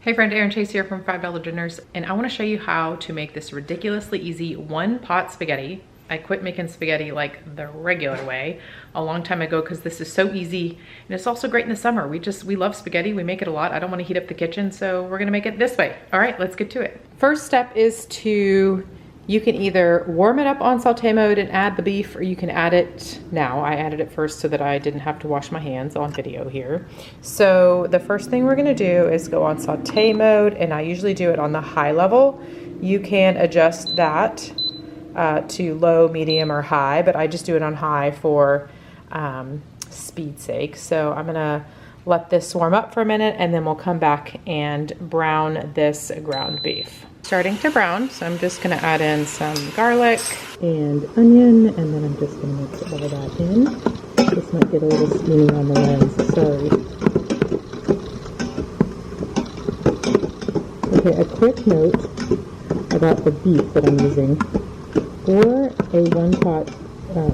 Hey friend, Erin Chase here from $5 Dinners, and I want to show you how to make this ridiculously easy one-pot spaghetti. I quit making spaghetti like the regular way a long time ago because this is so easy, and it's also great in the summer. We love spaghetti, we make it a lot. I don't want to heat up the kitchen, so we're gonna make it this way. All right, let's get to it. First step is you can either warm it up on saute mode and add the beef, or you can add it now. I added it first so that I didn't have to wash my hands on video here. So the first thing we're gonna do is go on saute mode, and I usually do it on the high level. You can adjust that to low, medium, or high, but I just do it on high for speed's sake. So I'm gonna let this warm up for a minute, and then we'll come back and brown this ground beef. Starting to brown, so I'm just gonna add in some garlic and onion, and then I'm just gonna mix all that in. This might get a little steamy on the lens, sorry. Okay, a quick note about the beef that I'm using. For a one-pot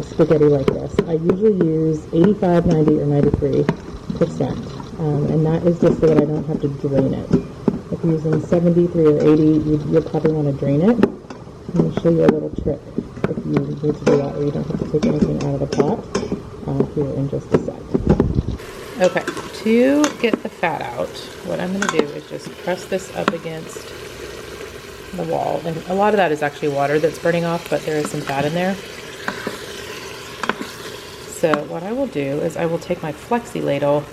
spaghetti like this, I usually use 85, 90, or 93%, and that is just so that I don't have to drain it. If you're using 73 or 80, you'll probably want to drain it. I'm going to show you a little trick if you need to do that, where you don't have to take anything out of the pot here in just a sec. Okay, to get the fat out, what I'm going to do is just press this up against the wall. And a lot of that is actually water that's burning off, but there is some fat in there. So what I will do is I will take my flexi ladle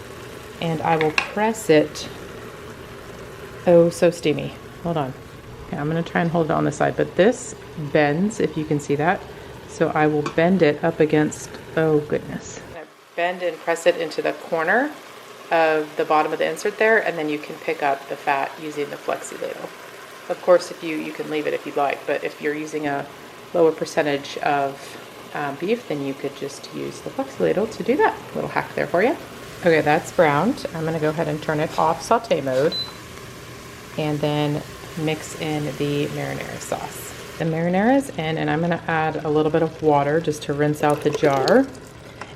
and I will press it. Oh, so steamy. Hold on. Okay, I'm going to try and hold it on the side, but this bends, if you can see that. So I will bend it up against, oh goodness. I bend and press it into the corner of the bottom of the insert there, and then you can pick up the fat using the flexi ladle. Of course, if you can leave it if you'd like, but if you're using a lower percentage of beef, then you could just use the flexi ladle to do that. Little hack there for you. Okay, that's browned. I'm going to go ahead and turn it off saute mode, and then mix in the marinara sauce. The marinara is in, and I'm going to add a little bit of water just to rinse out the jar.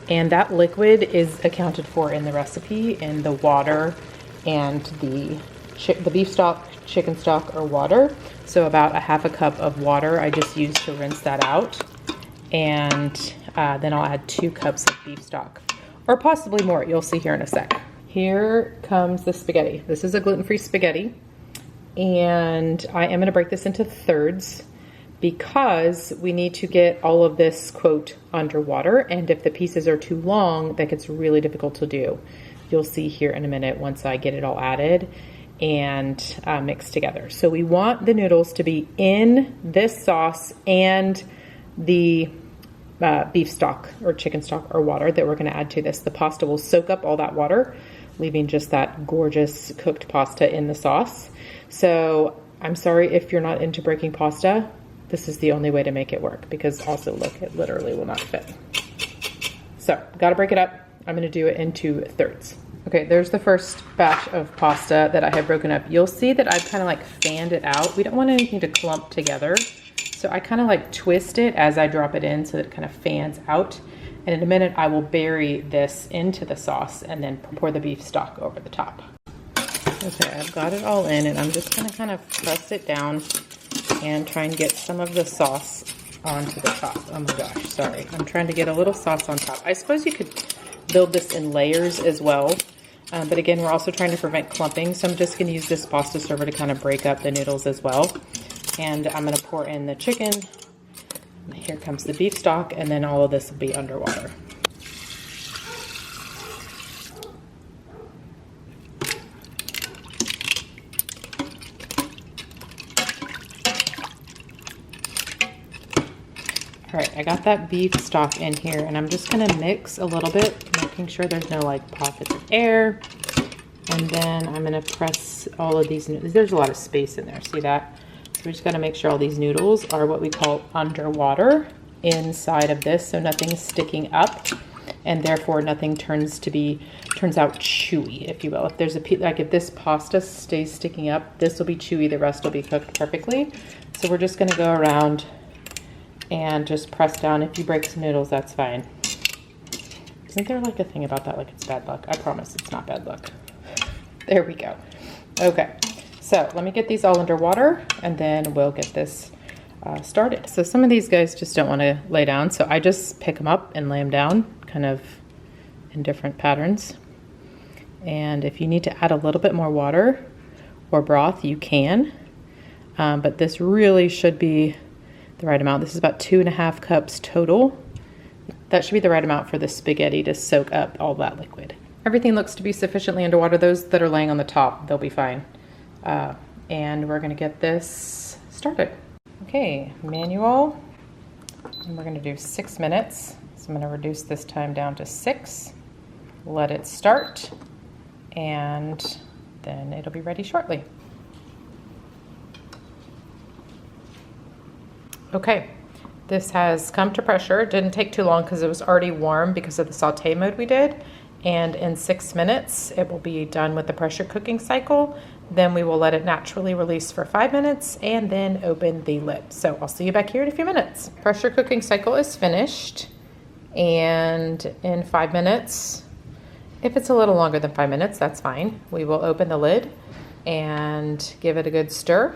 And that liquid is accounted for in the recipe in the water and the beef stock, chicken stock, or water. So about a half a cup of water I just use to rinse that out. And then I'll add 2 cups of beef stock, or possibly more. You'll see here in a sec. Here comes the spaghetti. This is a gluten-free spaghetti. And I am going to break this into thirds because we need to get all of this, quote, underwater. And if the pieces are too long, that gets really difficult to do. You'll see here in a minute once I get it all added and mixed together. So we want the noodles to be in this sauce and the beef stock or chicken stock or water that we're going to add to this. The pasta will soak up all that water, leaving just that gorgeous cooked pasta in the sauce. So I'm sorry if you're not into breaking pasta. This is the only way to make it work, because also look, it literally will not fit. So got to break it up. I'm going to do it into thirds. Okay, there's the first batch of pasta that I have broken up. You'll see that I've kind of like fanned it out. We don't want anything to clump together. So I kind of like twist it as I drop it in so that it kind of fans out. And in a minute, I will bury this into the sauce and then pour the beef stock over the top. Okay, I've got it all in, and I'm just gonna kind of press it down and try and get some of the sauce onto the top. Oh my gosh, sorry. I'm trying to get a little sauce on top. I suppose you could build this in layers as well. But again, we're also trying to prevent clumping. So I'm just gonna use this pasta server to kind of break up the noodles as well. And I'm gonna pour in the chicken. Here comes the beef stock, and then all of this will be underwater. All right, I got that beef stock in here, and I'm just gonna mix a little bit, making sure there's no like pockets of air. And then I'm gonna press all of these noodles. There's a lot of space in there, see that? So we just gotta make sure all these noodles are what we call underwater inside of this, so nothing is sticking up, and therefore nothing turns out chewy, if you will. If there's if this pasta stays sticking up, this will be chewy, the rest will be cooked perfectly. So we're just gonna go around and just press down. If you break some noodles, that's fine. Isn't there like a thing about that, like it's bad luck? I promise it's not bad luck. There we go. Okay, So let me get these all underwater and then we'll get this started. So some of these guys just don't want to lay down, so I just pick them up and lay them down kind of in different patterns. And if you need to add a little bit more water or broth, you can, but this really should be the right amount. This is about 2.5 cups total. That should be the right amount for the spaghetti to soak up all that liquid. Everything looks to be sufficiently underwater. Those that are laying on the top, they'll be fine. And we're gonna get this started. Okay, manual, and we're gonna do 6 minutes. So I'm gonna reduce this time down to 6, let it start, and then it'll be ready shortly. Okay, this has come to pressure. It didn't take too long because it was already warm because of the saute mode we did. And in 6 minutes, it will be done with the pressure cooking cycle. Then we will let it naturally release for 5 minutes and then open the lid. So I'll see you back here in a few minutes. Pressure cooking cycle is finished. And in 5 minutes, if it's a little longer than 5 minutes, that's fine. We will open the lid and give it a good stir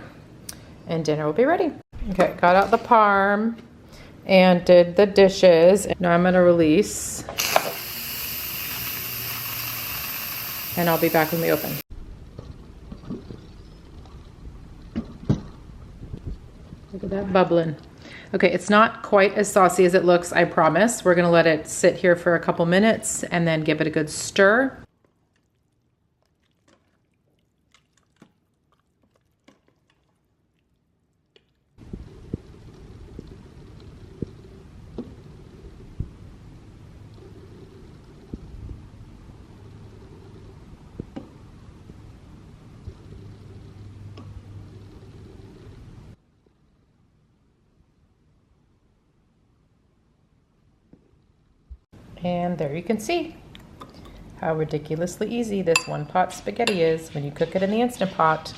and dinner will be ready. Okay, got out the parm and did the dishes. Now I'm gonna release. And I'll be back when we open. Look at that bubbling. Okay, it's not quite as saucy as it looks, I promise. We're gonna let it sit here for a couple minutes and then give it a good stir. And there you can see how ridiculously easy this one pot spaghetti is when you cook it in the Instant Pot.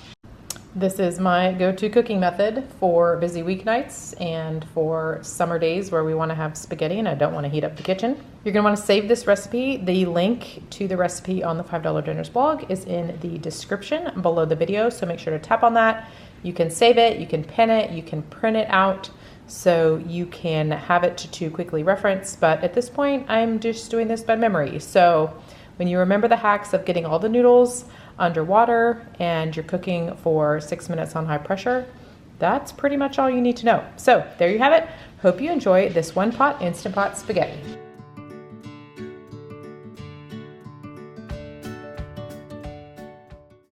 This is my go-to cooking method for busy weeknights and for summer days where we want to have spaghetti and I don't want to heat up the kitchen. You're going to want to save this recipe. The link to the recipe on the $5 Dinners blog is in the description below the video, so make sure to tap on that. You can save it, you can pin it, you can print it out, so you can have it to quickly reference, but at this point I'm just doing this by memory. So when you remember the hacks of getting all the noodles underwater and you're cooking for 6 minutes on high pressure, that's pretty much all you need to know. So there you have it. Hope you enjoy this one pot Instant Pot spaghetti.